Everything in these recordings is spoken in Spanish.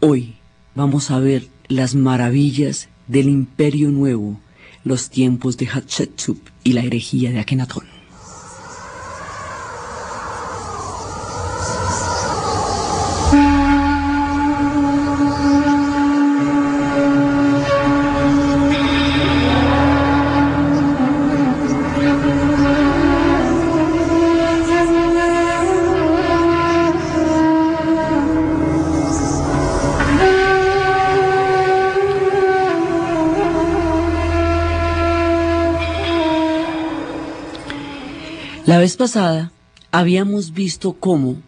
Hoy vamos a ver las maravillas del Imperio Nuevo, los tiempos de Hatshepsut y la herejía de Akenatón. La vez pasada habíamos visto cómo,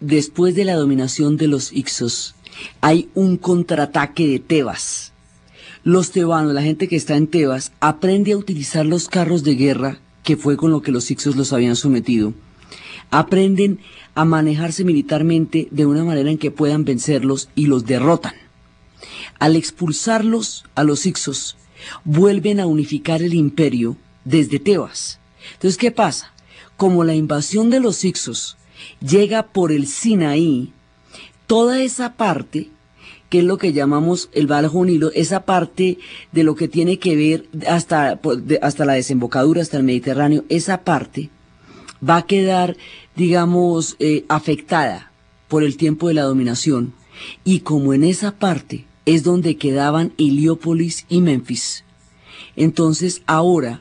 después de la dominación de los Hicsos, hay un contraataque de Tebas. Los tebanos, la gente que está en Tebas, aprende a utilizar los carros de guerra, que fue con lo que los Hicsos los habían sometido. Aprenden a manejarse militarmente de una manera en que puedan vencerlos y los derrotan. Al expulsarlos a los Hicsos, vuelven a unificar el imperio desde Tebas. Entonces, ¿qué pasa? Como la invasión de los Hicsos llega por el Sinaí, toda esa parte, que es lo que llamamos el Bajo Nilo, esa parte de lo que tiene que ver hasta la desembocadura, hasta el Mediterráneo, esa parte va a quedar, digamos, afectada por el tiempo de la dominación. Y como en esa parte es donde quedaban Heliópolis y Memphis, entonces ahora,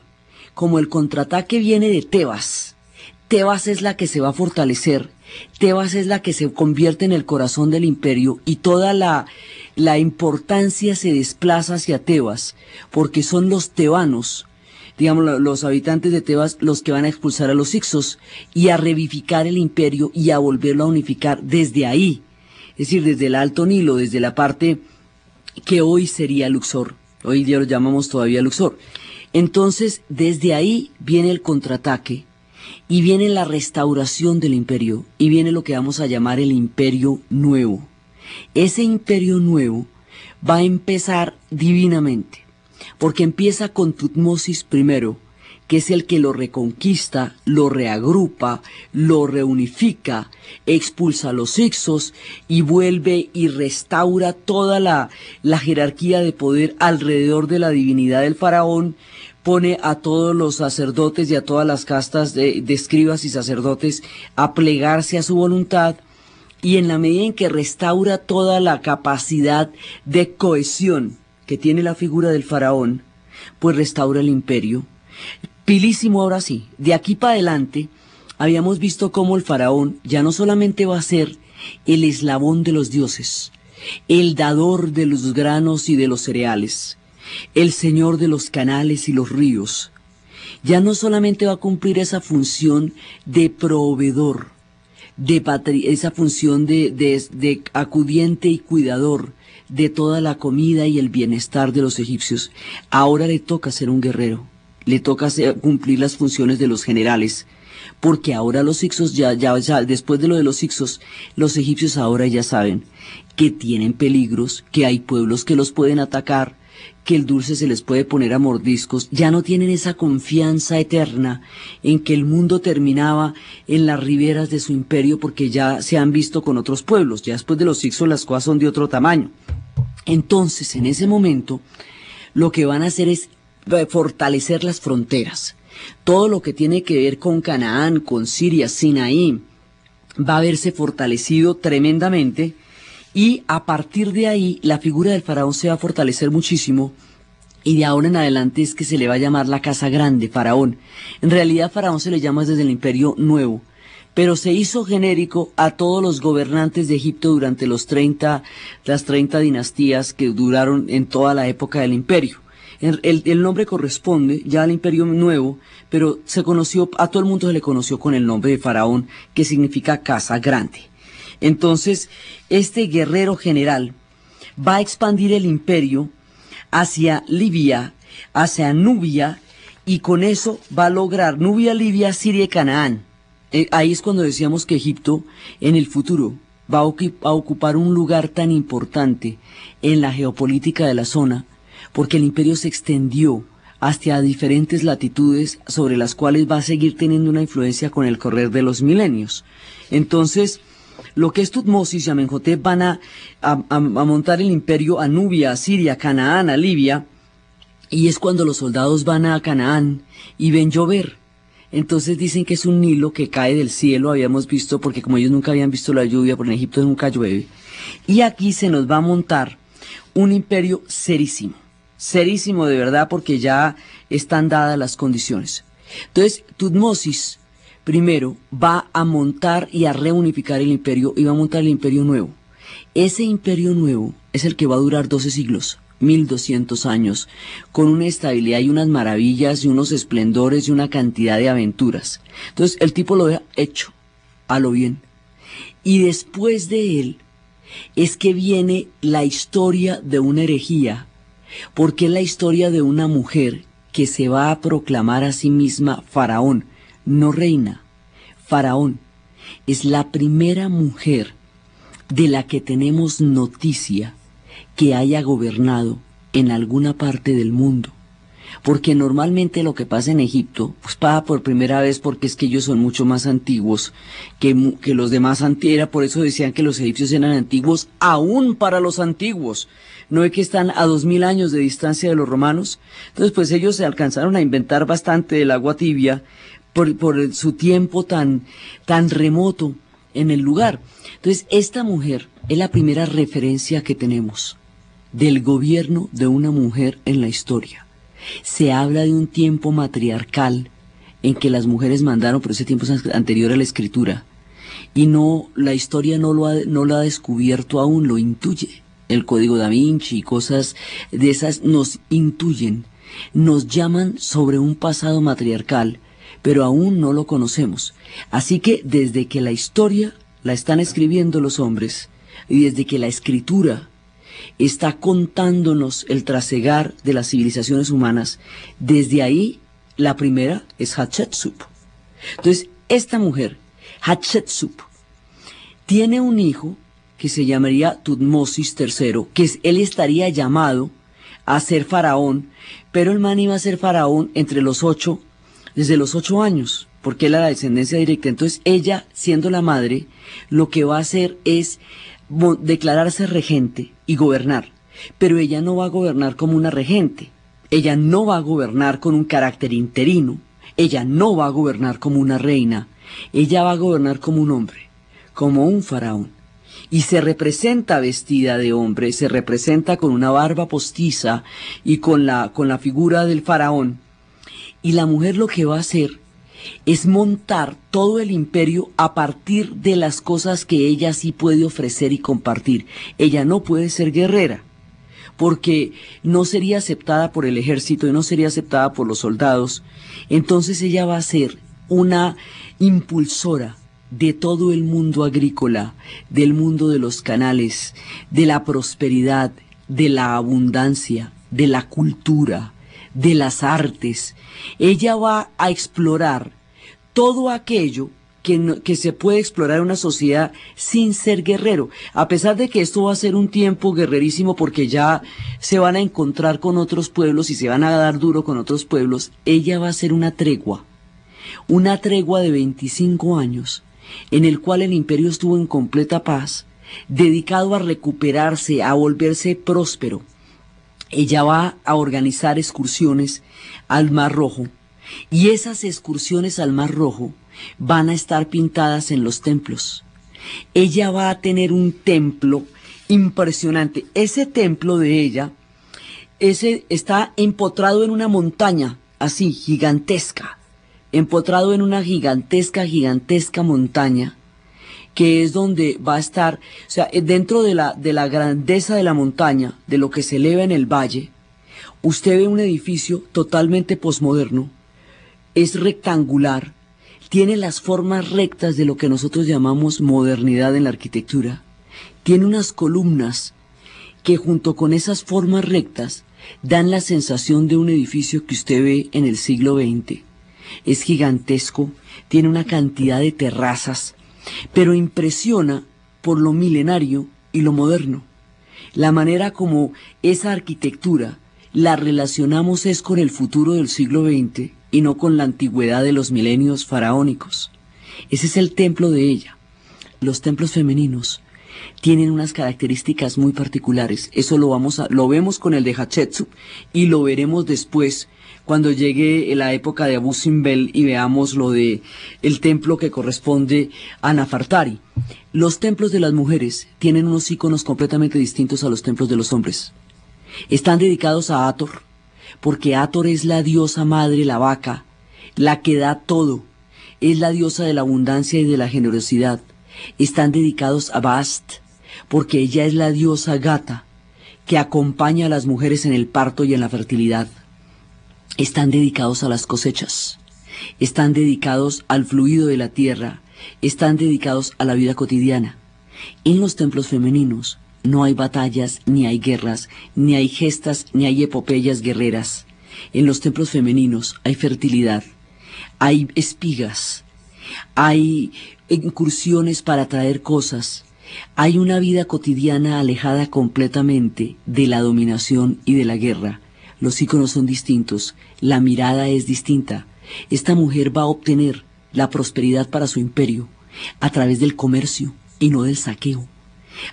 como el contraataque viene de Tebas, Tebas es la que se va a fortalecer, Tebas es la que se convierte en el corazón del imperio y toda la importancia se desplaza hacia Tebas, porque son los tebanos, digamos los habitantes de Tebas, los que van a expulsar a los Hicsos y a revivificar el imperio y a volverlo a unificar desde ahí, es decir, desde el Alto Nilo, desde la parte que hoy sería Luxor, hoy día lo llamamos todavía Luxor. Entonces, desde ahí viene el contraataque y viene la restauración del imperio y viene lo que vamos a llamar el Imperio Nuevo. Ese Imperio Nuevo va a empezar divinamente, porque empieza con Tutmosis I, que es el que lo reconquista, lo reagrupa, lo reunifica, expulsa a los Hicsos y vuelve y restaura toda la jerarquía de poder alrededor de la divinidad del faraón, pone a todos los sacerdotes y a todas las castas de escribas y sacerdotes a plegarse a su voluntad, y en la medida en que restaura toda la capacidad de cohesión que tiene la figura del faraón, pues restaura el imperio. Pilísimo ahora sí, de aquí para adelante habíamos visto cómo el faraón ya no solamente va a ser el eslabón de los dioses, el dador de los granos y de los cereales, el señor de los canales y los ríos, ya no solamente va a cumplir esa función de proveedor, esa función de acudiente y cuidador de toda la comida y el bienestar de los egipcios, ahora le toca ser un guerrero, le toca cumplir las funciones de los generales, porque ahora los Hicsos, ya después de lo de los Hicsos, los egipcios ahora ya saben que tienen peligros, que hay pueblos que los pueden atacar, que el dulce se les puede poner a mordiscos, ya no tienen esa confianza eterna en que el mundo terminaba en las riberas de su imperio, porque ya se han visto con otros pueblos, ya después de los Hicsos las cosas son de otro tamaño. Entonces, en ese momento, lo que van a hacer es fortalecer las fronteras. Todo lo que tiene que ver con Canaán, con Siria, Sinaí, va a verse fortalecido tremendamente. Y a partir de ahí, la figura del faraón se va a fortalecer muchísimo, y de ahora en adelante es que se le va a llamar la Casa Grande, faraón. En realidad, faraón se le llama desde el Imperio Nuevo, pero se hizo genérico a todos los gobernantes de Egipto durante las 30 dinastías que duraron en toda la época del imperio. El nombre corresponde ya al Imperio Nuevo, pero a todo el mundo se le conoció con el nombre de faraón, que significa Casa Grande. Entonces, este guerrero general va a expandir el imperio hacia Libia, hacia Nubia, y con eso va a lograr Nubia, Libia, Siria y Canaán. Ahí es cuando decíamos que Egipto, en el futuro, va a ocupar un lugar tan importante en la geopolítica de la zona, porque el imperio se extendió hacia diferentes latitudes sobre las cuales va a seguir teniendo una influencia con el correr de los milenios. Entonces, lo que es Tutmosis y Amenhotep van a montar el imperio a Nubia, a Siria, a Canaán, a Libia, y es cuando los soldados van a Canaán y ven llover. Entonces dicen que es un Nilo que cae del cielo, habíamos visto, porque como ellos nunca habían visto la lluvia, porque en Egipto nunca llueve. Y aquí se nos va a montar un imperio serísimo, serísimo de verdad, porque ya están dadas las condiciones. Entonces, Tutmosis primero va a montar y a reunificar el imperio, y va a montar el imperio nuevo. Ese imperio nuevo es el que va a durar 12 siglos. 1200 años, con una estabilidad y unas maravillas y unos esplendores y una cantidad de aventuras. Entonces el tipo lo deja hecho, a lo bien. Y después de él es que viene la historia de una herejía, porque es la historia de una mujer que se va a proclamar a sí misma faraón, no reina, faraón. Es la primera mujer de la que tenemos noticia que haya gobernado en alguna parte del mundo, porque normalmente lo que pasa en Egipto, pues pasa por primera vez porque es que ellos son mucho más antiguos que los demás era, por eso decían que los egipcios eran antiguos, aún para los antiguos, no es que están a 2000 años de distancia de los romanos. Entonces pues ellos se alcanzaron a inventar bastante del agua tibia por su tiempo tan remoto en el lugar. Entonces esta mujer es la primera referencia que tenemos del gobierno de una mujer en la historia. Se habla de un tiempo matriarcal en que las mujeres mandaron, pero ese tiempo es anterior a la escritura, y la historia no lo ha descubierto aún, lo intuye. El Código Da Vinci y cosas de esas nos intuyen, nos llaman sobre un pasado matriarcal, pero aún no lo conocemos. Así que desde que la historia la están escribiendo los hombres, y desde que la escritura está contándonos el trasegar de las civilizaciones humanas, desde ahí la primera es Hatshepsut. Entonces, esta mujer, Hatshepsut, tiene un hijo que se llamaría Tutmosis III, él estaría llamado a ser faraón, pero el man iba a ser faraón desde los 8 años, porque él era la descendencia directa. Entonces ella, siendo la madre, lo que va a hacer es declararse regente y gobernar, pero ella no va a gobernar como una regente, ella no va a gobernar con un carácter interino, ella no va a gobernar como una reina, ella va a gobernar como un hombre, como un faraón, y se representa vestida de hombre, se representa con una barba postiza y con la figura del faraón, y la mujer lo que va a hacer es montar todo el imperio a partir de las cosas que ella sí puede ofrecer y compartir. Ella no puede ser guerrera, porque no sería aceptada por el ejército y no sería aceptada por los soldados. Entonces ella va a ser una impulsora de todo el mundo agrícola, del mundo de los canales, de la prosperidad, de la abundancia, de la cultura, de las artes. Ella va a explorar todo aquello que se puede explorar en una sociedad sin ser guerrero, a pesar de que esto va a ser un tiempo guerrerísimo porque ya se van a encontrar con otros pueblos y se van a dar duro con otros pueblos. Ella va a ser una tregua de 25 años, en el cual el imperio estuvo en completa paz, dedicado a recuperarse, a volverse próspero. Ella va a organizar excursiones al Mar Rojo, y esas excursiones al Mar Rojo van a estar pintadas en los templos. Ella va a tener un templo impresionante. Ese templo de ella, está empotrado en una montaña, así, gigantesca, empotrado en una gigantesca montaña, que es donde va a estar, o sea, dentro de la grandeza de la montaña, de lo que se eleva en el valle, usted ve un edificio totalmente posmoderno, es rectangular, tiene las formas rectas de lo que nosotros llamamos modernidad en la arquitectura, tiene unas columnas que junto con esas formas rectas dan la sensación de un edificio que usted ve en el siglo XX. Es gigantesco, tiene una cantidad de terrazas, pero impresiona por lo milenario y lo moderno. La manera como esa arquitectura la relacionamos es con el futuro del siglo XX y no con la antigüedad de los milenios faraónicos. Ese es el templo de ella. Los templos femeninos tienen unas características muy particulares. Eso lo vemos con el de Hatshepsut y lo veremos después cuando llegue la época de Abu Simbel y veamos lo de el templo que corresponde a Nefertari. Los templos de las mujeres tienen unos iconos completamente distintos a los templos de los hombres. Están dedicados a Hathor, porque Hathor es la diosa madre, la vaca, la que da todo, es la diosa de la abundancia y de la generosidad. Están dedicados a Bast, porque ella es la diosa gata, que acompaña a las mujeres en el parto y en la fertilidad. Están dedicados a las cosechas, están dedicados al fluido de la tierra, están dedicados a la vida cotidiana. En los templos femeninos no hay batallas, ni hay guerras, ni hay gestas, ni hay epopeyas guerreras. En los templos femeninos hay fertilidad, hay espigas, hay incursiones para traer cosas, hay una vida cotidiana alejada completamente de la dominación y de la guerra. Los íconos son distintos, la mirada es distinta. Esta mujer va a obtener la prosperidad para su imperio a través del comercio y no del saqueo,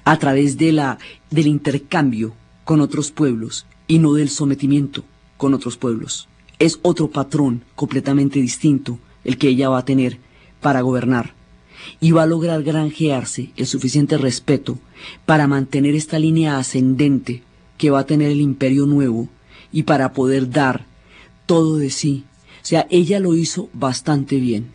a través del intercambio con otros pueblos y no del sometimiento con otros pueblos. Es otro patrón completamente distinto el que ella va a tener para gobernar y va a lograr granjearse el suficiente respeto para mantener esta línea ascendente que va a tener el imperio nuevo y para poder dar todo de sí. O sea, ella lo hizo bastante bien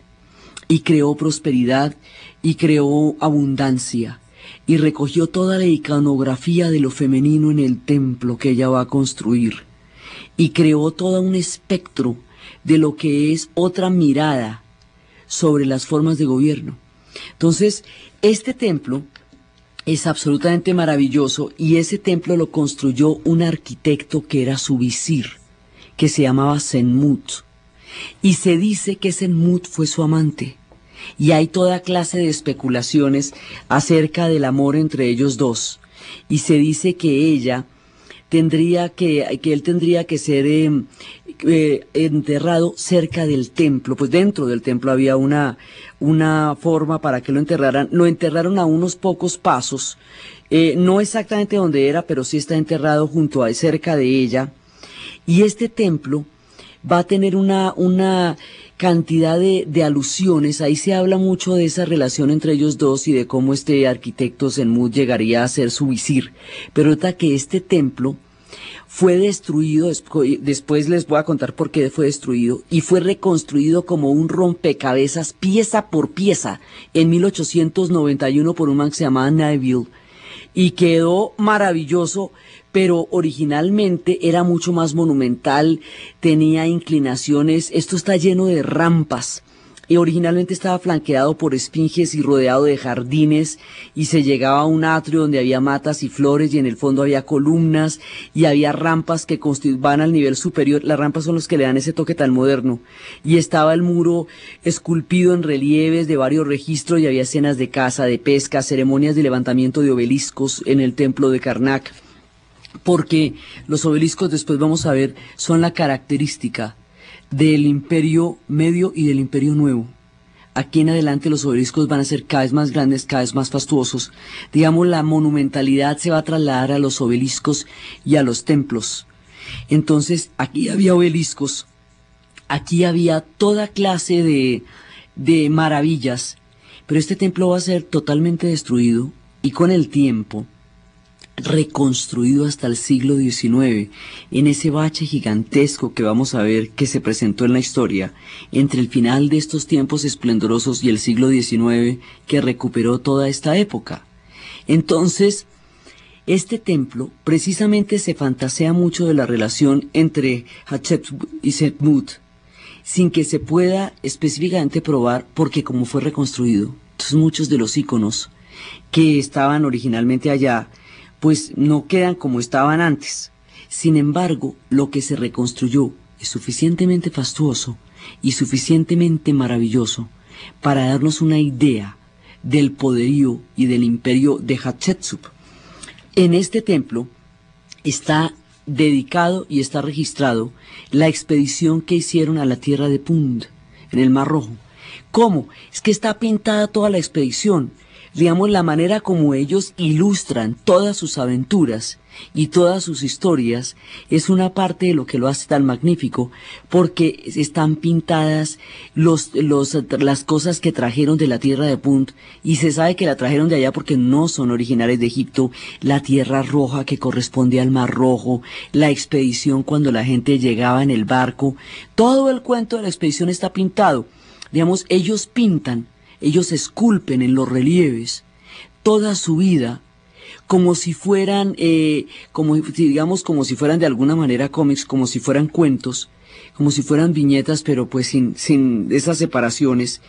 y creó prosperidad y creó abundancia y recogió toda la iconografía de lo femenino en el templo que ella va a construir y creó todo un espectro de lo que es otra mirada sobre las formas de gobierno. Entonces, este templo es absolutamente maravilloso y ese templo lo construyó un arquitecto que era su visir, que se llamaba Senmut. Y se dice que Senmut fue su amante. Y hay toda clase de especulaciones acerca del amor entre ellos dos. Y se dice que él tendría que ser enterrado cerca del templo. Pues dentro del templo había una forma para que lo enterraran. Lo enterraron a unos pocos pasos, no exactamente donde era, pero sí está enterrado junto a cerca de ella. Y este templo va a tener una cantidad de alusiones. Ahí se habla mucho de esa relación entre ellos dos y de cómo este arquitecto Senmut llegaría a ser su visir. Pero nota que este templo fue destruido, después les voy a contar por qué fue destruido, y fue reconstruido como un rompecabezas pieza por pieza en 1891 por un man que se llamaba Neville, y quedó maravilloso, pero originalmente era mucho más monumental, tenía inclinaciones, esto está lleno de rampas, y originalmente estaba flanqueado por esfinges y rodeado de jardines, y se llegaba a un atrio donde había matas y flores, y en el fondo había columnas, y había rampas que van al nivel superior. Las rampas son los que le dan ese toque tan moderno, y estaba el muro esculpido en relieves de varios registros, y había escenas de caza, de pesca, ceremonias de levantamiento de obeliscos en el templo de Karnak, porque los obeliscos, después vamos a ver, son la característica del Imperio Medio y del Imperio Nuevo. Aquí en adelante los obeliscos van a ser cada vez más grandes, cada vez más fastuosos. Digamos, la monumentalidad se va a trasladar a los obeliscos y a los templos. Entonces, aquí había obeliscos, aquí había toda clase de maravillas, pero este templo va a ser totalmente destruido y con el tiempo reconstruido hasta el siglo XIX, en ese bache gigantesco que vamos a ver que se presentó en la historia, entre el final de estos tiempos esplendorosos y el siglo XIX que recuperó toda esta época. Entonces, este templo precisamente se fantasea mucho de la relación entre Hatshepsut y Senmut, sin que se pueda específicamente probar, porque como fue reconstruido, entonces muchos de los íconos que estaban originalmente allá pues no quedan como estaban antes. Sin embargo, lo que se reconstruyó es suficientemente fastuoso y suficientemente maravilloso para darnos una idea del poderío y del imperio de Hatshepsut. En este templo está dedicado y está registrado la expedición que hicieron a la tierra de Punt, en el Mar Rojo. ¿Cómo? Es que está pintada toda la expedición. digamos, la manera como ellos ilustran todas sus aventuras y todas sus historias es una parte de lo que lo hace tan magnífico, porque están pintadas las cosas que trajeron de la tierra de Punt, y se sabe que la trajeron de allá porque no son originales de Egipto, la tierra roja que corresponde al Mar Rojo, la expedición cuando la gente llegaba en el barco, todo el cuento de la expedición está pintado. Digamos, ellos pintan, ellos esculpen en los relieves toda su vida como si fueran, como si fueran de alguna manera cómics, como si fueran cuentos, como si fueran viñetas, pero pues sin esas separaciones.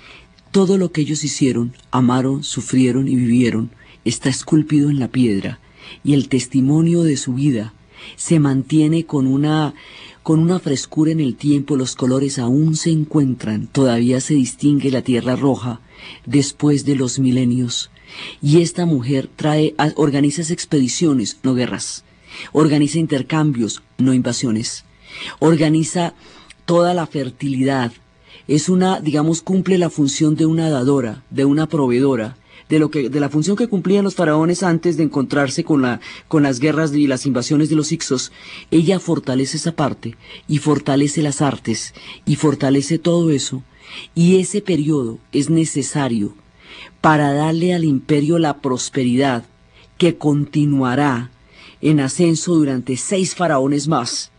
Todo lo que ellos hicieron, amaron, sufrieron y vivieron, está esculpido en la piedra, y el testimonio de su vida se mantiene con una frescura en el tiempo. Los colores aún se encuentran, todavía se distingue la tierra roja después de los milenios. Y esta mujer organiza expediciones, no guerras, organiza intercambios, no invasiones, organiza toda la fertilidad, cumple la función de una dadora, de una proveedora, de la función que cumplían los faraones antes de encontrarse con las guerras y las invasiones de los Hicsos. Ella fortalece esa parte, y fortalece las artes, y fortalece todo eso, y ese periodo es necesario para darle al imperio la prosperidad que continuará en ascenso durante 6 faraones más,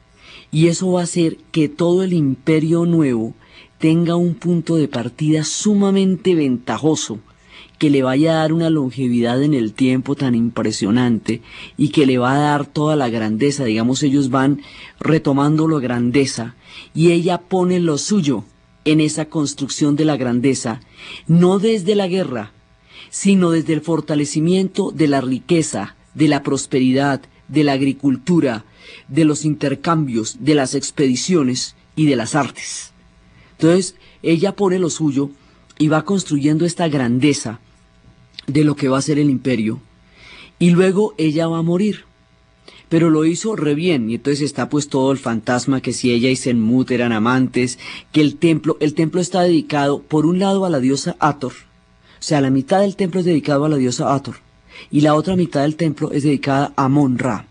y eso va a hacer que todo el imperio nuevo tenga un punto de partida sumamente ventajoso, que le vaya a dar una longevidad en el tiempo tan impresionante, y que le va a dar toda la grandeza. Digamos, ellos van retomando la grandeza, y ella pone lo suyo en esa construcción de la grandeza, no desde la guerra, sino desde el fortalecimiento de la riqueza, de la prosperidad, de la agricultura, de los intercambios, de las expediciones y de las artes. Entonces, ella pone lo suyo y va construyendo esta grandeza de lo que va a ser el imperio, y luego ella va a morir. Pero lo hizo re bien, y entonces está pues todo el fantasma que si ella y Senmut eran amantes, que el templo está dedicado por un lado a la diosa Hathor, o sea, la mitad del templo es dedicado a la diosa Hathor, y la otra mitad del templo es dedicada a Amon-Ra.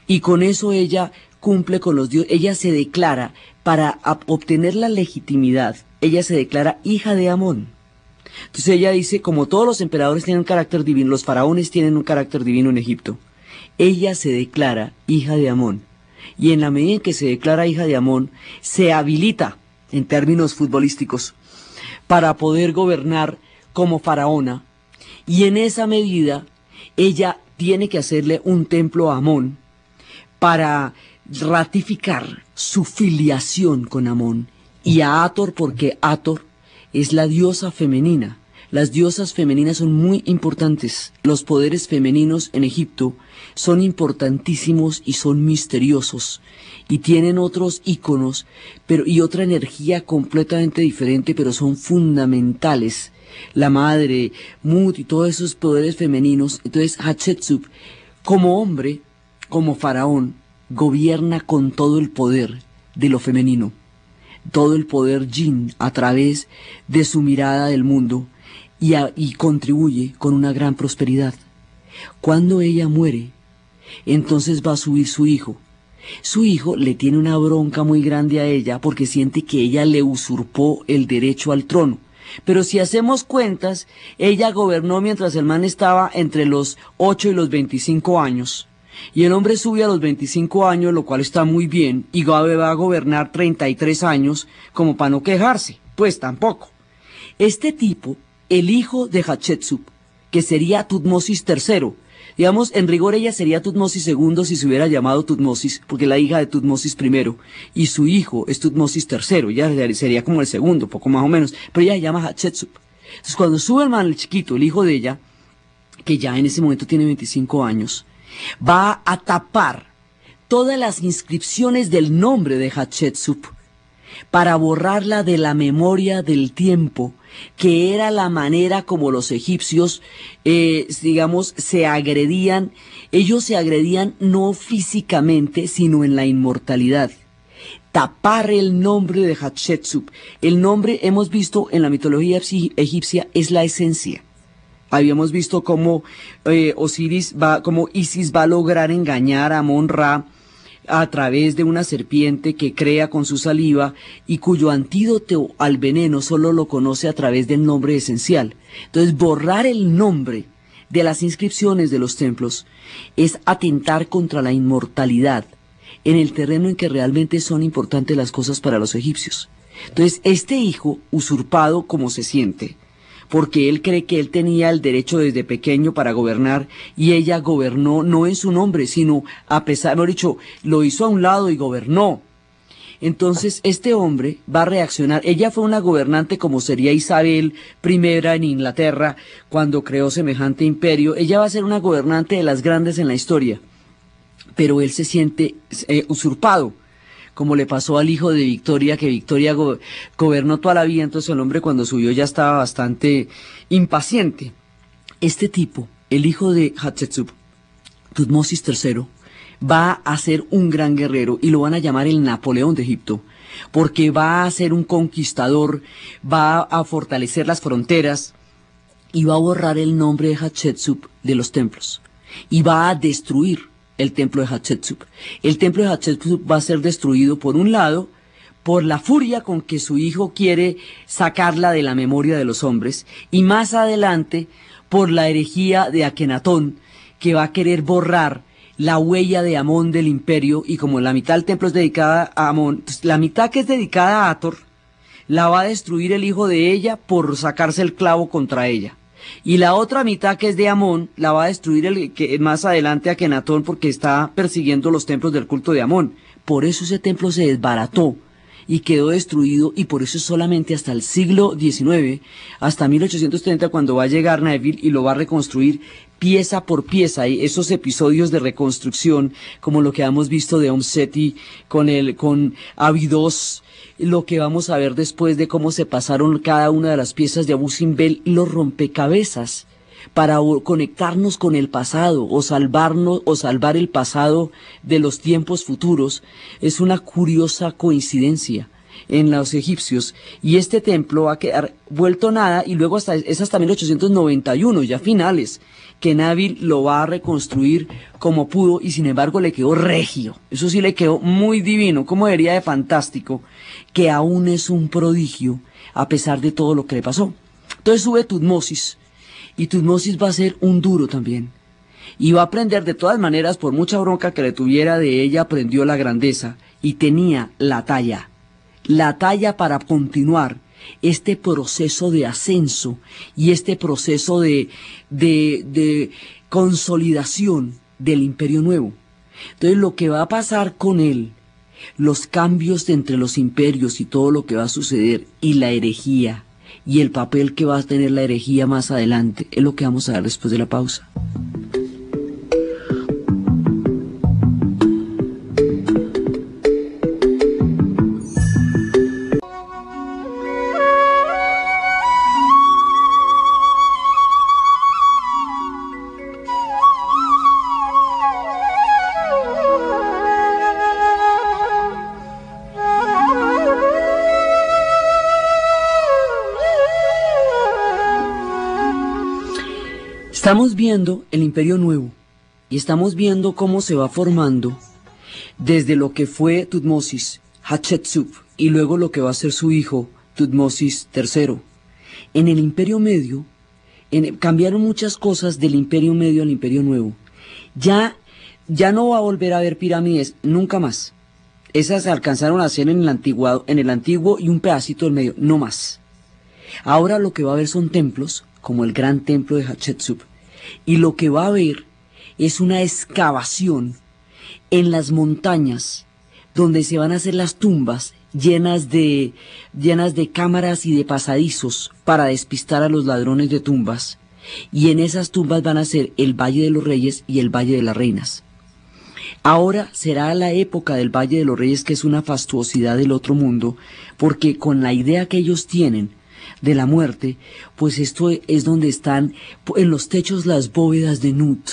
Y con eso ella cumple con los dioses, ella se declara, para obtener la legitimidad, ella se declara hija de Amón. Entonces ella dice, como todos los emperadores tienen un carácter divino, los faraones tienen un carácter divino en Egipto, ella se declara hija de Amón, y en la medida en que se declara hija de Amón, se habilita, en términos futbolísticos, para poder gobernar como faraona, y en esa medida ella tiene que hacerle un templo a Amón para ratificar su filiación con Amón, y a Hathor, porque Hathor es la diosa femenina. Las diosas femeninas son muy importantes. Los poderes femeninos en Egipto son importantísimos y son misteriosos, y tienen otros íconos, y otra energía completamente diferente, pero son fundamentales. La madre, Mut y todos esos poderes femeninos. Entonces Hatshepsut, como hombre, como faraón, gobierna con todo el poder de lo femenino, todo el poder Jin a través de su mirada del mundo, y contribuye con una gran prosperidad. Cuando ella muere, entonces va a subir su hijo. Su hijo le tiene una bronca muy grande a ella porque siente que ella le usurpó el derecho al trono. Pero si hacemos cuentas, ella gobernó mientras el man estaba entre los 8 y los 25 años. Y el hombre sube a los 25 años, lo cual está muy bien, y va a gobernar 33 años como para no quejarse. Pues tampoco. Este tipo, el hijo de Hatshepsut, que sería Tutmosis III, digamos, en rigor ella sería Tutmosis II si se hubiera llamado Tutmosis, porque es la hija de Tutmosis I, y su hijo es Tutmosis III, ella sería como el segundo, poco más o menos, pero ella se llama Hatshepsut. Entonces cuando sube el man, el chiquito, el hijo de ella, que ya en ese momento tiene 25 años, va a tapar todas las inscripciones del nombre de Hatshepsut para borrarla de la memoria del tiempo, que era la manera como los egipcios, se agredían. Ellos se agredían no físicamente, sino en la inmortalidad. Tapar el nombre de Hatshepsut. El nombre, hemos visto en la mitología egipcia, es la esencia. Habíamos visto cómo cómo Isis va a lograr engañar a Amon-Ra a través de una serpiente que crea con su saliva y cuyo antídoto al veneno solo lo conoce a través del nombre esencial. Entonces, borrar el nombre de las inscripciones de los templos es atentar contra la inmortalidad en el terreno en que realmente son importantes las cosas para los egipcios. Entonces, este hijo, usurpado como se siente, porque él cree que él tenía el derecho desde pequeño para gobernar, y ella gobernó no en su nombre, sino a pesar, mejor dicho, lo hizo a un lado y gobernó. Entonces este hombre va a reaccionar. Ella fue una gobernante como sería Isabel I en Inglaterra cuando creó semejante imperio. Ella va a ser una gobernante de las grandes en la historia, pero él se siente usurpado, como le pasó al hijo de Victoria, que Victoria gobernó toda la vida. Entonces el hombre, cuando subió, ya estaba bastante impaciente. Este tipo, el hijo de Hatshepsut, Tutmosis III, va a ser un gran guerrero y lo van a llamar el Napoleón de Egipto, porque va a ser un conquistador, va a fortalecer las fronteras y va a borrar el nombre de Hatshepsut de los templos y va a destruir el templo de Hatshepsut. El templo de Hatshepsut va a ser destruido, por un lado, por la furia con que su hijo quiere sacarla de la memoria de los hombres, y más adelante por la herejía de Akenatón, que va a querer borrar la huella de Amón del imperio, y como la mitad del templo es dedicada a Amón, la mitad que es dedicada a Hathor, la va a destruir el hijo de ella por sacarse el clavo contra ella. Y la otra mitad, que es de Amón, la va a destruir que más adelante Akenatón, porque está persiguiendo los templos del culto de Amón. Por eso ese templo se desbarató y quedó destruido, y por eso solamente hasta el siglo XIX, hasta 1830, cuando va a llegar Neville y lo va a reconstruir pieza por pieza. Y esos episodios de reconstrucción, como lo que hemos visto de Om-Seti con Abidos, lo que vamos a ver después de cómo se pasaron cada una de las piezas de Abu Simbel, los rompecabezas, para conectarnos con el pasado o salvar el pasado de los tiempos futuros. Es una curiosa coincidencia en los egipcios, y este templo va a quedar vuelto nada, y luego es hasta 1891, ya finales, que Nabil lo va a reconstruir como pudo, y sin embargo le quedó regio. Eso sí, le quedó muy divino, como diría de fantástico, que aún es un prodigio a pesar de todo lo que le pasó. Entonces sube Tutmosis, y Tutmosis va a ser un duro también, y va a aprender de todas maneras. Por mucha bronca que le tuviera de ella, aprendió la grandeza y tenía la talla para continuar este proceso de ascenso y este proceso de consolidación del Imperio Nuevo. Entonces lo que va a pasar con él, los cambios entre los imperios y todo lo que va a suceder, y la herejía y el papel que va a tener la herejía más adelante, es lo que vamos a ver después de la pausa. Estamos viendo el Imperio Nuevo, y estamos viendo cómo se va formando desde lo que fue Tutmosis, Hatshepsut, y luego lo que va a ser su hijo, Tutmosis III. En el Imperio Medio, cambiaron muchas cosas del Imperio Medio al Imperio Nuevo. Ya no va a volver a haber pirámides, nunca más. Esas se alcanzaron a hacer en el antiguo y un pedacito del medio, no más. Ahora lo que va a haber son templos, como el gran templo de Hatshepsut, y lo que va a haber es una excavación en las montañas, donde se van a hacer las tumbas llenas de cámaras y de pasadizos para despistar a los ladrones de tumbas, y en esas tumbas van a ser el Valle de los Reyes y el Valle de las Reinas. Ahora será la época del Valle de los Reyes, que es una fastuosidad del otro mundo, porque con la idea que ellos tienen de la muerte, pues esto es donde están en los techos las bóvedas de Nut,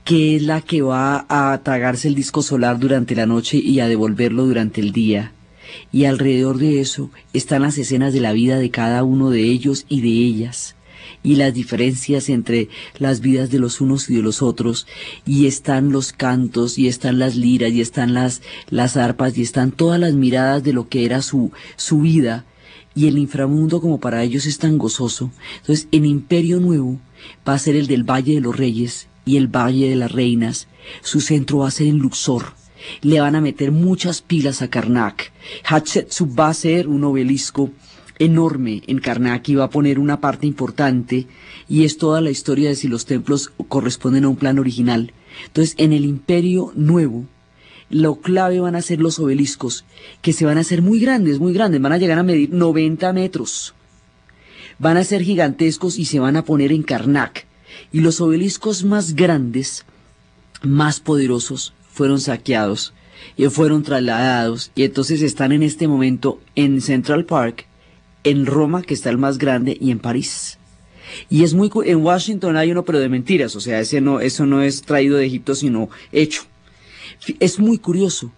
que es la que va a tragarse el disco solar durante la noche y a devolverlo durante el día. Y alrededor de eso están las escenas de la vida de cada uno de ellos y de ellas, y las diferencias entre las vidas de los unos y de los otros, y están los cantos, y están las liras, y están las arpas, y están todas las miradas de lo que era su vida, y el inframundo como para ellos es tan gozoso. Entonces el imperio nuevo va a ser el del Valle de los Reyes y el Valle de las Reinas. Su centro va a ser en Luxor. Le van a meter muchas pilas a Karnak. Hatshepsut va a ser un obelisco enorme en Karnak y va a poner una parte importante, y es toda la historia de si los templos corresponden a un plan original. Entonces en el imperio nuevo lo clave van a ser los obeliscos, que se van a hacer muy grandes, van a llegar a medir 90 metros. Van a ser gigantescos y se van a poner en Karnak. Y los obeliscos más grandes, más poderosos, fueron saqueados y fueron trasladados. Y entonces están en este momento en Central Park, en Roma, que está el más grande, y en París. Y es en Washington hay uno, pero de mentiras, o sea, eso no es traído de Egipto, sino hecho. Es muy curioso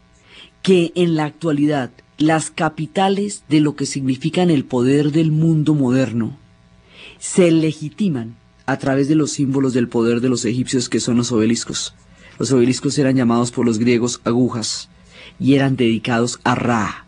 que en la actualidad las capitales de lo que significan el poder del mundo moderno se legitiman a través de los símbolos del poder de los egipcios, que son los obeliscos. Los obeliscos eran llamados por los griegos agujas y eran dedicados a Ra.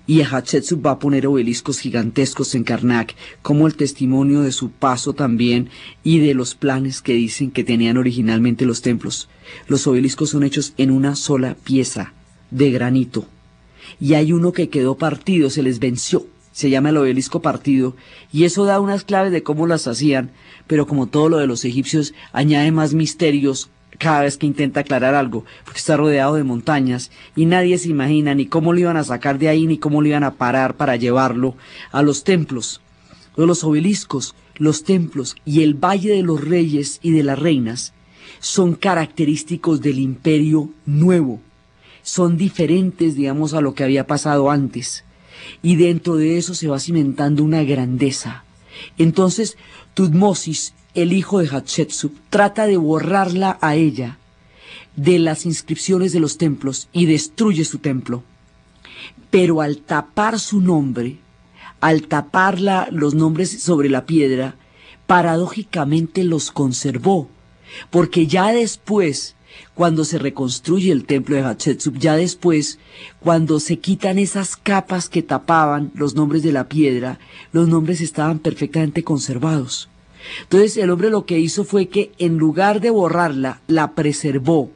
Y Hatshepsut va a poner obeliscos gigantescos en Karnak como el testimonio de su paso también y de los planes que dicen que tenían originalmente los templos. Los obeliscos son hechos en una sola pieza de granito, y hay uno que quedó partido, se les venció, se llama el obelisco partido, y eso da unas claves de cómo las hacían, pero como todo lo de los egipcios añade más misterios cada vez que intenta aclarar algo, porque está rodeado de montañas y nadie se imagina ni cómo lo iban a sacar de ahí, ni cómo lo iban a parar para llevarlo a los templos. Los obeliscos, los templos y el Valle de los Reyes y de las Reinas son característicos del imperio nuevo, son diferentes, digamos, a lo que había pasado antes, y dentro de eso se va cimentando una grandeza. Entonces Tutmosis, el hijo de Hatshepsut, trata de borrarla a ella de las inscripciones de los templos y destruye su templo. Pero al tapar su nombre, al tapar los nombres sobre la piedra, paradójicamente los conservó, porque ya después, cuando se reconstruye el templo de Hatshepsut, ya después, cuando se quitan esas capas que tapaban los nombres de la piedra, los nombres estaban perfectamente conservados. Entonces el hombre lo que hizo fue que en lugar de borrarla, la preservó.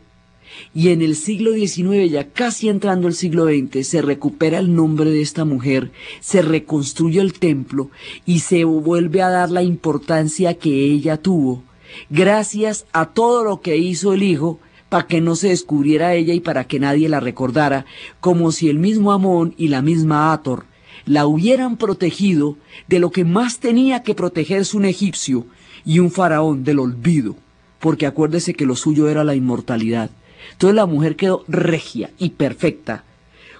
Y en el siglo XIX, ya casi entrando el siglo XX, se recupera el nombre de esta mujer, se reconstruye el templo y se vuelve a dar la importancia que ella tuvo, gracias a todo lo que hizo el hijo para que no se descubriera ella y para que nadie la recordara, como si el mismo Amón y la misma Hathor la hubieran protegido de lo que más tenía que protegerse un egipcio y un faraón, del olvido, porque acuérdese que lo suyo era la inmortalidad. Entonces la mujer quedó regia y perfecta.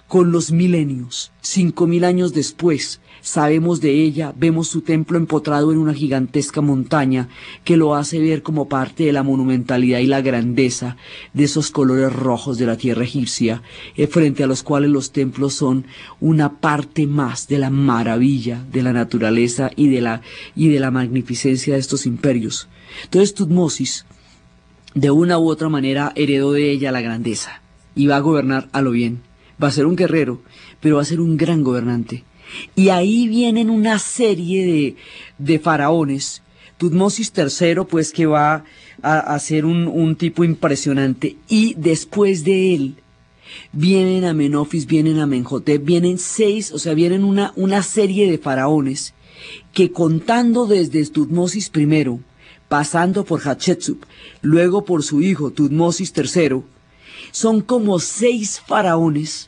Con los milenios, 5000 años después, sabemos de ella, vemos su templo empotrado en una gigantesca montaña que lo hace ver como parte de la monumentalidad y la grandeza de esos colores rojos de la tierra egipcia, frente a los cuales los templos son una parte más de la maravilla de la naturaleza y de la magnificencia de estos imperios. Entonces Tutmosis, de una u otra manera, heredó de ella la grandeza y va a gobernar a lo bien. Va a ser un guerrero, pero va a ser un gran gobernante. Y ahí vienen una serie de faraones. Tutmosis III, pues, que va a ser un tipo impresionante. Y después de él, vienen Amenofis, vienen Amenhotep, vienen 6, o sea, vienen una serie de faraones que, contando desde Tutmosis I, pasando por Hatshepsut, luego por su hijo Tutmosis III, son como 6 faraones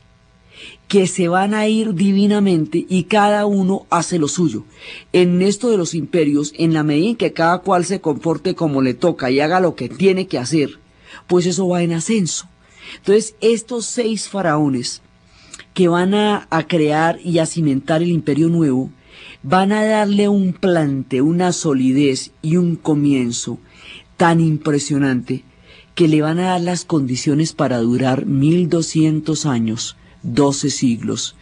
que se van a ir divinamente y cada uno hace lo suyo. En esto de los imperios, en la medida en que cada cual se comporte como le toca y haga lo que tiene que hacer, pues eso va en ascenso. Entonces estos 6 faraones que van a crear y a cimentar el imperio nuevo, van a darle un plante, una solidez y un comienzo tan impresionante que le van a dar las condiciones para durar 1200 años, 12 siglos,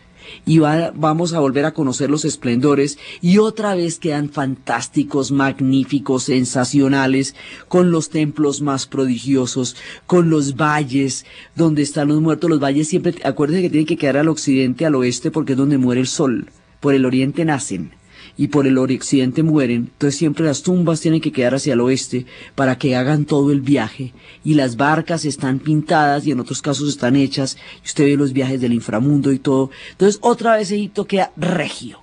y vamos a volver a conocer los esplendores y otra vez quedan fantásticos, magníficos, sensacionales, con los templos más prodigiosos, con los valles donde están los muertos. Los valles siempre, acuérdense que tienen que quedar al occidente, al oeste, porque es donde muere el sol. Por el oriente nacen y por el occidente mueren, entonces siempre las tumbas tienen que quedar hacia el oeste para que hagan todo el viaje, y las barcas están pintadas y en otros casos están hechas, y usted ve los viajes del inframundo y todo. Entonces otra vez Egipto queda regio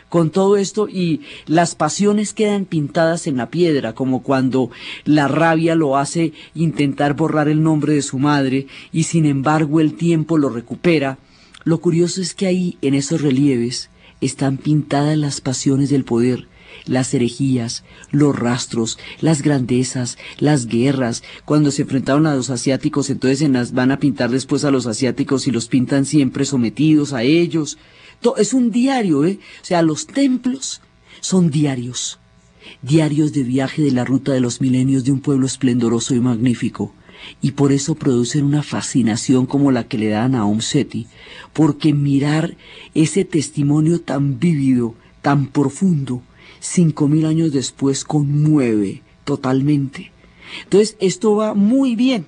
con todo esto, y las pasiones quedan pintadas en la piedra, como cuando la rabia lo hace intentar borrar el nombre de su madre y sin embargo el tiempo lo recupera. Lo curioso es que ahí, en esos relieves, están pintadas las pasiones del poder, las herejías, los rastros, las grandezas, las guerras. Cuando se enfrentaron a los asiáticos, entonces van a pintar después a los asiáticos y los pintan siempre sometidos a ellos. Es un diario, O sea, los templos son diarios, diarios de viaje de la ruta de los milenios de un pueblo esplendoroso y magnífico. Y por eso producen una fascinación como la que le dan a Nahum Seti, porque mirar ese testimonio tan vívido, tan profundo, 5000 años después conmueve totalmente. Entonces esto va muy bien,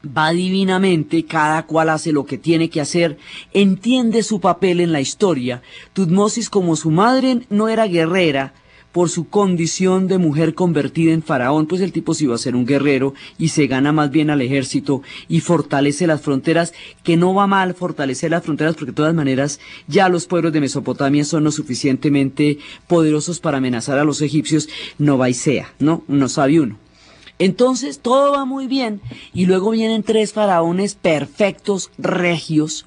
va divinamente, cada cual hace lo que tiene que hacer, entiende su papel en la historia. Tutmosis, como su madre no era guerrera, por su condición de mujer convertida en faraón, pues el tipo sí iba a ser un guerrero y se gana más bien al ejército y fortalece las fronteras, que no va mal fortalecer las fronteras porque de todas maneras ya los pueblos de Mesopotamia son lo suficientemente poderosos para amenazar a los egipcios, no va y sea, ¿no? No sabe uno. Entonces todo va muy bien y luego vienen 3 faraones perfectos, regios,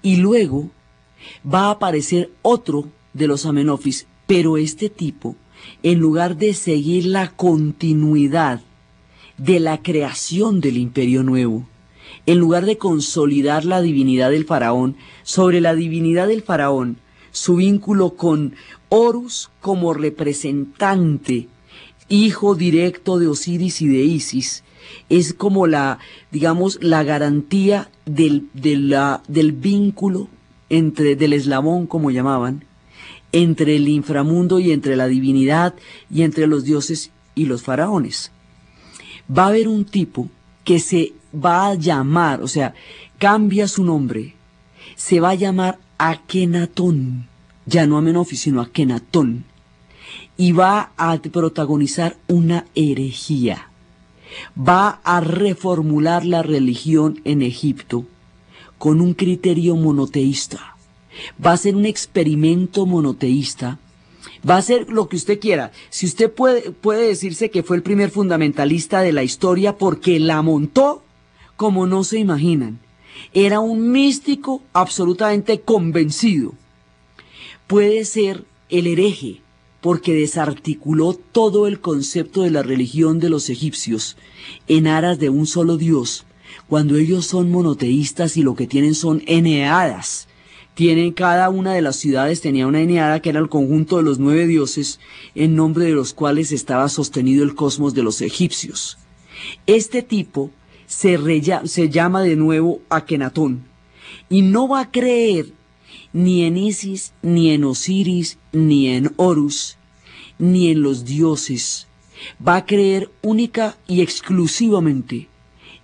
y luego va a aparecer otro de los Amenofis. Pero este tipo, en lugar de seguir la continuidad de la creación del imperio nuevo, en lugar de consolidar la divinidad del faraón, sobre la divinidad del faraón, su vínculo con Horus como representante, hijo directo de Osiris y de Isis, es como digamos, la garantía del vínculo del eslabón, como llamaban, entre el inframundo y entre la divinidad y entre los dioses y los faraones. Va a haber un tipo que se va a llamar, o sea, cambia su nombre, se va a llamar Akenatón, ya no Amenofis, sino Akenatón, y va a protagonizar una herejía, va a reformular la religión en Egipto con un criterio monoteísta. Va a ser un experimento monoteísta, va a ser lo que usted quiera. Si usted puede decirse que fue el primer fundamentalista de la historia porque la montó como no se imaginan. Era un místico absolutamente convencido. Puede ser el hereje porque desarticuló todo el concepto de la religión de los egipcios en aras de un solo Dios, cuando ellos son monoteístas y lo que tienen son eneadas. Cada una de las ciudades tenía una eneada que era el conjunto de los 9 dioses en nombre de los cuales estaba sostenido el cosmos de los egipcios. Este tipo se llama de nuevo Akenatón y no va a creer ni en Isis, ni en Osiris, ni en Horus, ni en los dioses. Va a creer única y exclusivamente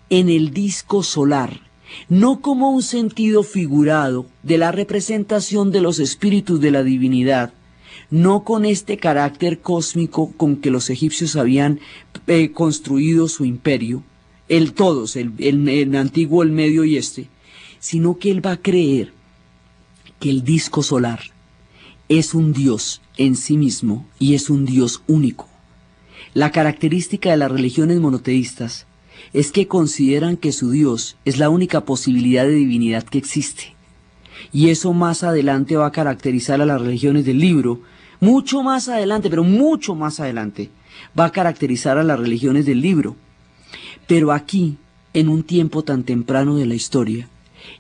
en el disco solar, no como un sentido figurado de la representación de los espíritus de la divinidad, no con este carácter cósmico con que los egipcios habían construido su imperio, todos, el antiguo, el medio y sino que él va a creer que el disco solar es un dios en sí mismo y es un dios único. La característica de las religiones monoteístas es que consideran que su Dios es la única posibilidad de divinidad que existe. Y eso más adelante va a caracterizar a las religiones del libro, mucho más adelante, pero mucho más adelante, va a caracterizar a las religiones del libro. Pero aquí, en un tiempo tan temprano de la historia,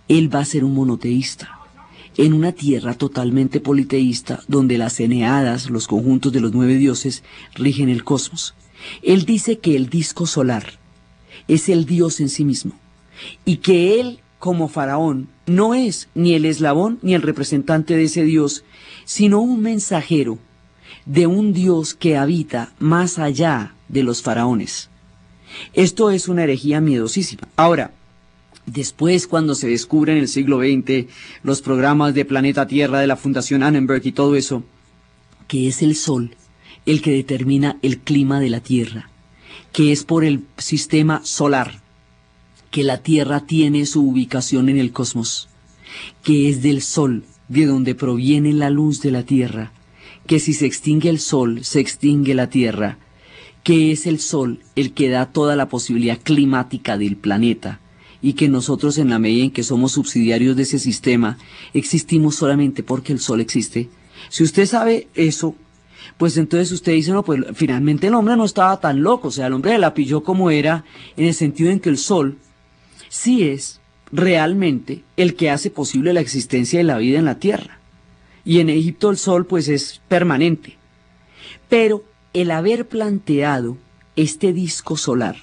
él va a ser un monoteísta, en una tierra totalmente politeísta, donde las eneadas, los conjuntos de los 9 dioses, rigen el cosmos. Él dice que el disco solar es el Dios en sí mismo, y que él como Faraón, no es ni el eslabón ni el representante de ese Dios, sino un mensajero de un Dios que habita más allá de los faraones. Esto es una herejía miedosísima. Ahora, después, cuando se descubre en el siglo XX los programas de Planeta Tierra de la Fundación Annenberg y todo eso, que es el Sol el que determina el clima de la Tierra, que es por el sistema solar que la Tierra tiene su ubicación en el cosmos, que es del Sol de donde proviene la luz de la Tierra, que si se extingue el Sol, se extingue la Tierra, que es el Sol el que da toda la posibilidad climática del planeta, y que nosotros, en la medida en que somos subsidiarios de ese sistema, existimos solamente porque el Sol existe. Si usted sabe eso, pues entonces usted dice, no, pues finalmente el hombre no estaba tan loco, o sea, el hombre la pilló como era, en el sentido en que el Sol sí es realmente el que hace posible la existencia de la vida en la Tierra. Y en Egipto el Sol pues es permanente. Pero el haber planteado este disco solar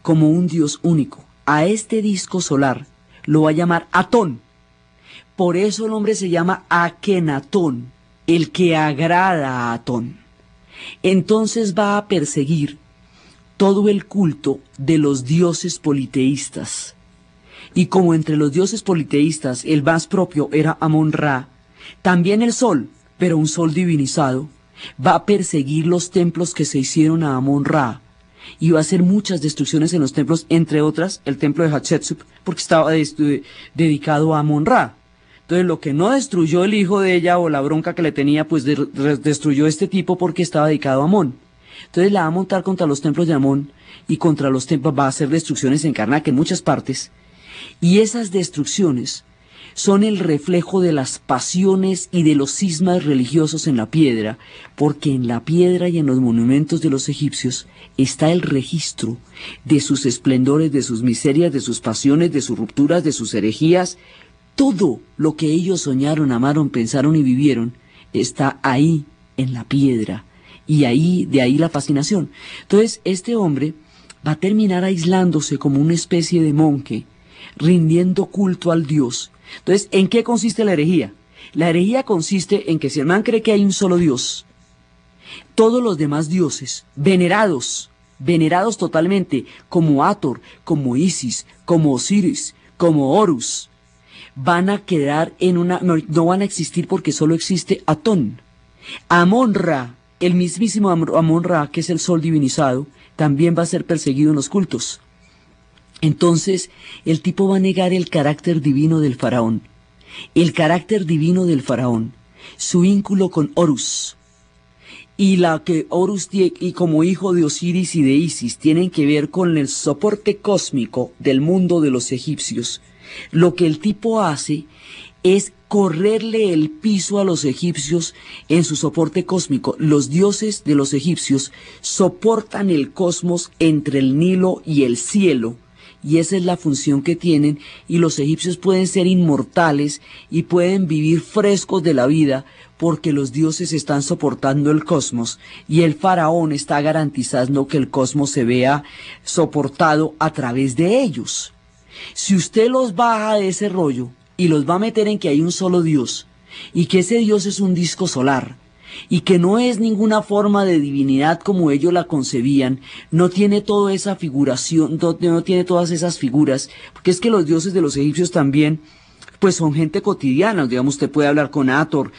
como un Dios único, a este disco solar lo va a llamar Atón. Por eso el hombre se llama Akenatón, el que agrada a Atón. Entonces va a perseguir todo el culto de los dioses politeístas. Y como entre los dioses politeístas el más propio era Amón-Ra, también el Sol, pero un Sol divinizado, va a perseguir los templos que se hicieron a Amón-Ra, y va a hacer muchas destrucciones en los templos, entre otras el templo de Hatshepsut, porque estaba dedicado a Amón-Ra. Entonces lo que no destruyó el hijo de ella o la bronca que le tenía, pues destruyó este tipo porque estaba dedicado a Amón. Entonces la va a montar contra los templos de Amón y contra los templos, va a hacer destrucciones en Karnak en muchas partes, y esas destrucciones son el reflejo de las pasiones y de los cismas religiosos en la piedra, porque en la piedra y en los monumentos de los egipcios está el registro de sus esplendores, de sus miserias, de sus pasiones, de sus rupturas, de sus herejías. Todo lo que ellos soñaron, amaron, pensaron y vivieron está ahí en la piedra, y ahí, de ahí la fascinación. Entonces este hombre va a terminar aislándose como una especie de monje, rindiendo culto al Dios. Entonces, ¿en qué consiste la herejía? La herejía consiste en que si el man cree que hay un solo Dios, todos los demás dioses, venerados totalmente, como Hathor, como Isis, como Osiris, como Horus, van a quedar en no van a existir porque solo existe Atón. Amón-Ra, el mismísimo Amón-Ra, que es el Sol divinizado, también va a ser perseguido en los cultos. Entonces, el tipo va a negar el carácter divino del faraón. El carácter divino del faraón, su vínculo con Horus, y la que Horus y como hijo de Osiris y de Isis tienen que ver con el soporte cósmico del mundo de los egipcios. Lo que el tipo hace es correrle el piso a los egipcios en su soporte cósmico. Los dioses de los egipcios soportan el cosmos entre el Nilo y el cielo, y esa es la función que tienen, y los egipcios pueden ser inmortales y pueden vivir frescos de la vida porque los dioses están soportando el cosmos, y el faraón está garantizando que el cosmos se vea soportado a través de ellos. Si usted los baja de ese rollo y los va a meter en que hay un solo Dios, y que ese Dios es un disco solar, y que no es ninguna forma de divinidad como ellos la concebían, no tiene toda esa figuración, no tiene todas esas figuras, porque es que los dioses de los egipcios también, pues son gente cotidiana, digamos, usted puede hablar con Hathor,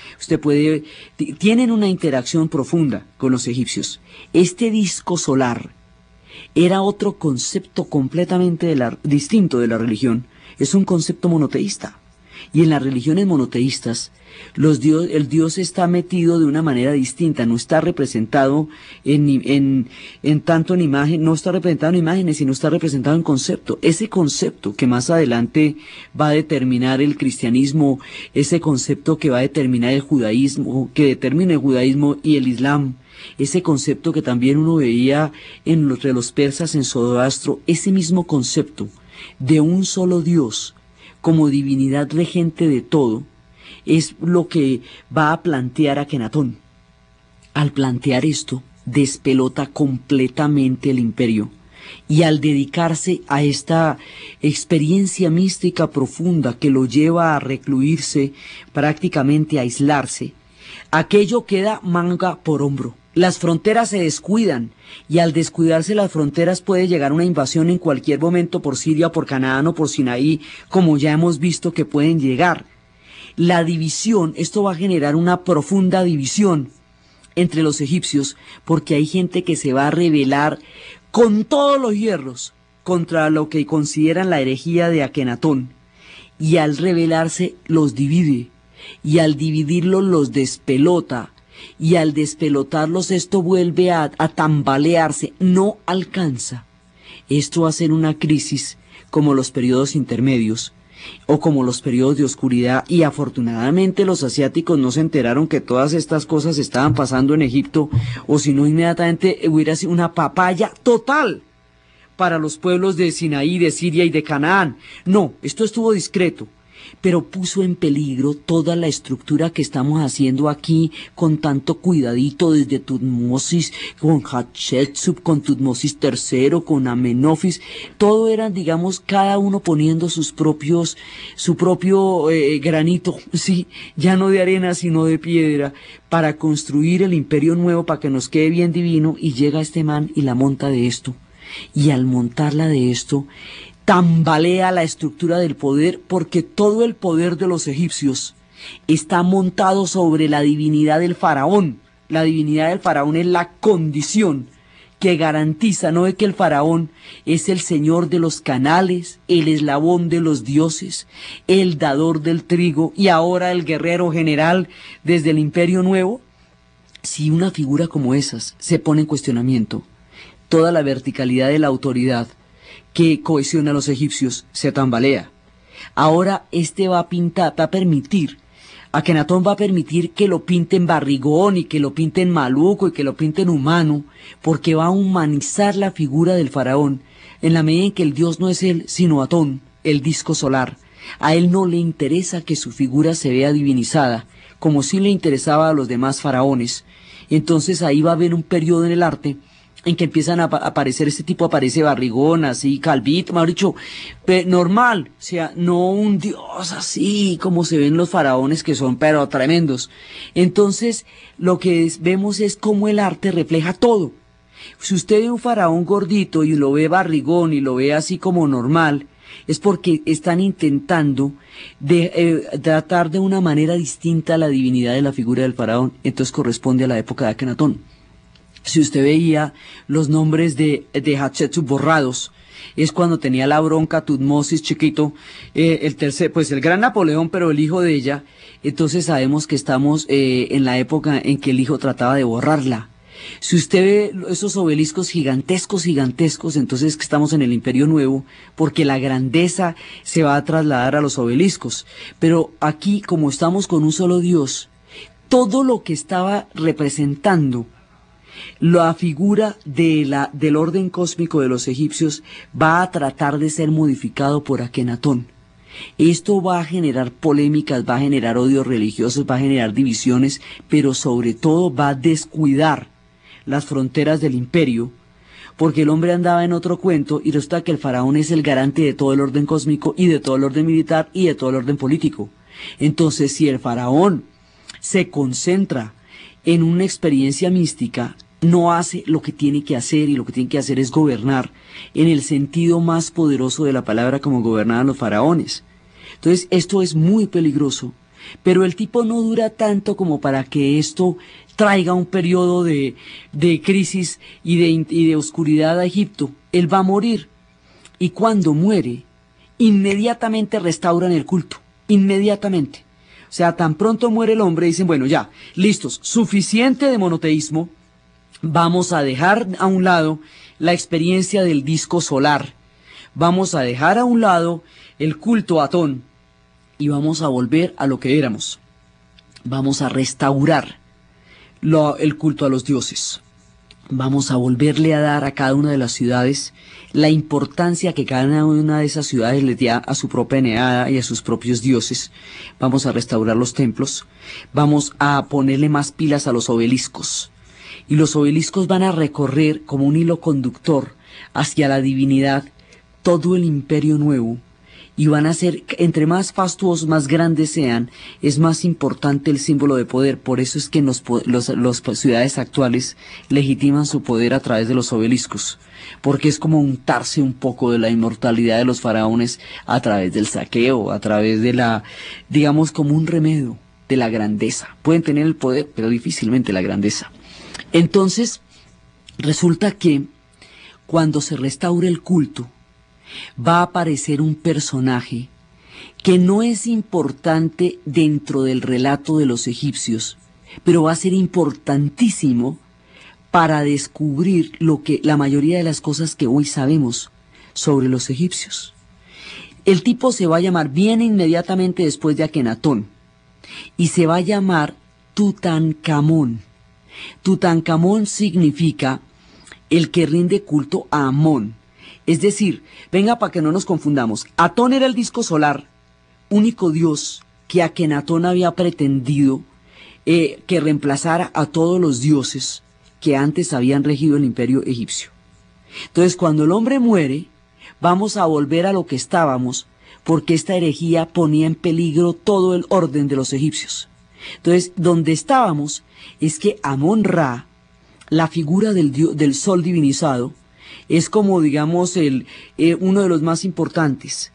tienen una interacción profunda con los egipcios. Este disco solar era otro concepto completamente distinto de la religión, es un concepto monoteísta. Y en las religiones monoteístas, el Dios está metido de una manera distinta, no está representado tanto en imagen, no está representado en imágenes, sino está representado en concepto. Ese concepto que más adelante va a determinar el cristianismo, ese concepto que va a determinar el judaísmo, que determina el judaísmo y el islam, ese concepto que también uno veía entre los persas en Zoroastro, ese mismo concepto de un solo Dios como divinidad regente de todo, es lo que va a plantear Akenatón. Al plantear esto, despelota completamente el imperio, y al dedicarse a esta experiencia mística profunda que lo lleva a recluirse, prácticamente a aislarse, aquello queda manga por hombro. Las fronteras se descuidan y al descuidarse las fronteras puede llegar una invasión en cualquier momento por Siria, por Canaán o por Sinaí, como ya hemos visto que pueden llegar. La división, esto va a generar una profunda división entre los egipcios, porque hay gente que se va a rebelar con todos los hierros contra lo que consideran la herejía de Akenatón, y al rebelarse los divide, y al dividirlos los despelota, y al despelotarlos esto vuelve a tambalearse, no alcanza. Esto va a ser una crisis como los periodos intermedios, o como los periodos de oscuridad, y afortunadamente los asiáticos no se enteraron que todas estas cosas estaban pasando en Egipto, o si no inmediatamente hubiera sido una papaya total para los pueblos de Sinaí, de Siria y de Canaán. No, esto estuvo discreto, pero puso en peligro toda la estructura que estamos haciendo aquí con tanto cuidadito, desde Tutmosis, con Hatshepsut, con Tutmosis III, con Amenofis. Todo eran, digamos, cada uno poniendo su propio granito, sí, ya no de arena sino de piedra, para construir el imperio nuevo, para que nos quede bien divino. Y llega este man y la monta de esto, y al montarla de esto tambalea la estructura del poder, porque todo el poder de los egipcios está montado sobre la divinidad del faraón. La divinidad del faraón es la condición que garantiza, no de que el faraón es el señor de los canales, el eslabón de los dioses, el dador del trigo y ahora el guerrero general desde el imperio nuevo. Si una figura como esas se pone en cuestionamiento, toda la verticalidad de la autoridad que cohesiona a los egipcios se tambalea. Ahora va a permitir, Akenatón va a permitir que lo pinten barrigón y que lo pinten maluco y que lo pinten humano, porque va a humanizar la figura del faraón, en la medida en que el dios no es él, sino Atón, el disco solar. A él no le interesa que su figura se vea divinizada, como sí le interesaba a los demás faraones. Entonces ahí va a haber un periodo en el arte en que empiezan a aparecer este tipo, aparece barrigón, así, calvito, mejor dicho, normal, o sea, no un dios así como se ven los faraones que son pero tremendos. Entonces, lo que vemos es cómo el arte refleja todo. Si usted ve un faraón gordito y lo ve barrigón y lo ve así como normal, es porque están intentando tratar de una manera distinta la divinidad de la figura del faraón. Entonces corresponde a la época de Akenatón. Si usted veía los nombres de Hatshepsut borrados, es cuando tenía la bronca Tutmosis chiquito, el tercer, pues el gran Napoleón, pero el hijo de ella. Entonces sabemos que estamos en la época en que el hijo trataba de borrarla. Si usted ve esos obeliscos gigantescos, entonces que estamos en el Imperio Nuevo, porque la grandeza se va a trasladar a los obeliscos. Pero aquí, como estamos con un solo Dios, todo lo que estaba representando la figura del orden cósmico de los egipcios va a tratar de ser modificado por Akenatón. Esto va a generar polémicas, va a generar odios religiosos, va a generar divisiones, pero sobre todo va a descuidar las fronteras del imperio, porque el hombre andaba en otro cuento y resulta que el faraón es el garante de todo el orden cósmico y de todo el orden militar y de todo el orden político. Entonces, si el faraón se concentra en una experiencia mística, no hace lo que tiene que hacer, y lo que tiene que hacer es gobernar en el sentido más poderoso de la palabra, como gobernaban los faraones. Entonces esto es muy peligroso, pero el tipo no dura tanto como para que esto traiga un periodo de crisis y de oscuridad a Egipto. Él va a morir, y cuando muere, inmediatamente restauran el culto, inmediatamente. O sea, tan pronto muere el hombre, dicen, bueno, ya, listos, suficiente de monoteísmo, vamos a dejar a un lado la experiencia del disco solar, vamos a dejar a un lado el culto a Atón, y vamos a volver a lo que éramos. Vamos a restaurar el culto a los dioses. Vamos a volverle a dar a cada una de las ciudades la importancia que cada una de esas ciudades les da a su propia Eneada y a sus propios dioses. Vamos a restaurar los templos. Vamos a ponerle más pilas a los obeliscos. Y los obeliscos van a recorrer como un hilo conductor hacia la divinidad todo el imperio nuevo, y van a ser, entre más fastuosos, más grandes sean, es más importante el símbolo de poder. Por eso es que en las ciudades actuales legitiman su poder a través de los obeliscos, porque es como untarse un poco de la inmortalidad de los faraones a través del saqueo, a través de la, digamos, como un remedio de la grandeza. Pueden tener el poder, pero difícilmente la grandeza. Entonces, resulta que cuando se restaure el culto, va a aparecer un personaje que no es importante dentro del relato de los egipcios, pero va a ser importantísimo para descubrir la mayoría de las cosas que hoy sabemos sobre los egipcios. El tipo se va a llamar, viene inmediatamente después de Akenatón, y se va a llamar Tutankamón. Tutankamón significa el que rinde culto a Amón. Es decir, venga, para que no nos confundamos, Atón era el disco solar, único dios que Akenatón había pretendido que reemplazara a todos los dioses que antes habían regido el imperio egipcio. Entonces, cuando el hombre muere, vamos a volver a lo que estábamos, porque esta herejía ponía en peligro todo el orden de los egipcios. Entonces, donde estábamos es que Amón-Ra, la figura del sol divinizado, es como, digamos, uno de los más importantes.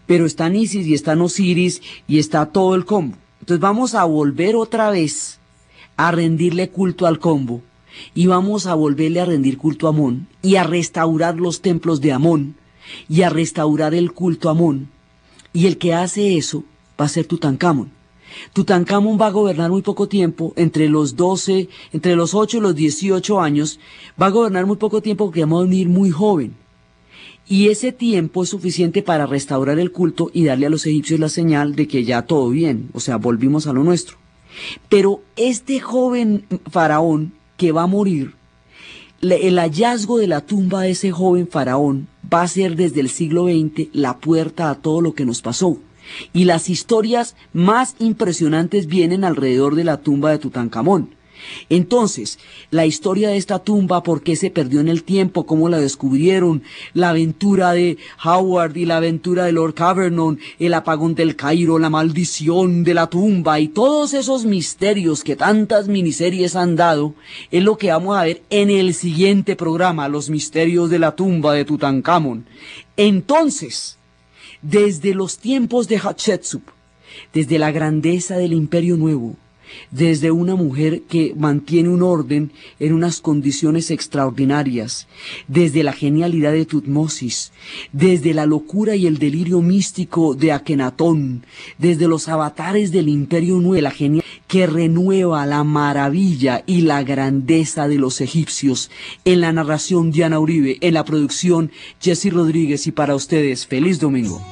Pero están Isis y están Osiris y está todo el combo. Entonces vamos a volver otra vez a rendirle culto al combo, y vamos a volverle a rendir culto a Amón, y a restaurar los templos de Amón, y a restaurar el culto a Amón. Y el que hace eso va a ser Tutankamón. Tutankamón va a gobernar muy poco tiempo, entre los 8 y los 18 años, va a gobernar muy poco tiempo porque va a morir muy joven. Y ese tiempo es suficiente para restaurar el culto y darle a los egipcios la señal de que ya todo bien, o sea, volvimos a lo nuestro. Pero este joven faraón que va a morir, el hallazgo de la tumba de ese joven faraón va a ser desde el siglo XX la puerta a todo lo que nos pasó. Y las historias más impresionantes vienen alrededor de la tumba de Tutankamón. Entonces, la historia de esta tumba, por qué se perdió en el tiempo, cómo la descubrieron, la aventura de Howard y la aventura de Lord Cavernon, el apagón del Cairo, la maldición de la tumba y todos esos misterios que tantas miniseries han dado, es lo que vamos a ver en el siguiente programa, los misterios de la tumba de Tutankamón. Entonces, desde los tiempos de Hatshepsut, desde la grandeza del Imperio Nuevo, desde una mujer que mantiene un orden en unas condiciones extraordinarias, desde la genialidad de Tutmosis, desde la locura y el delirio místico de Akenatón, desde los avatares del Imperio Nuevo, la genialidad que renueva la maravilla y la grandeza de los egipcios. En la narración, Diana Uribe, en la producción, Jessy Rodríguez, y para ustedes, feliz domingo.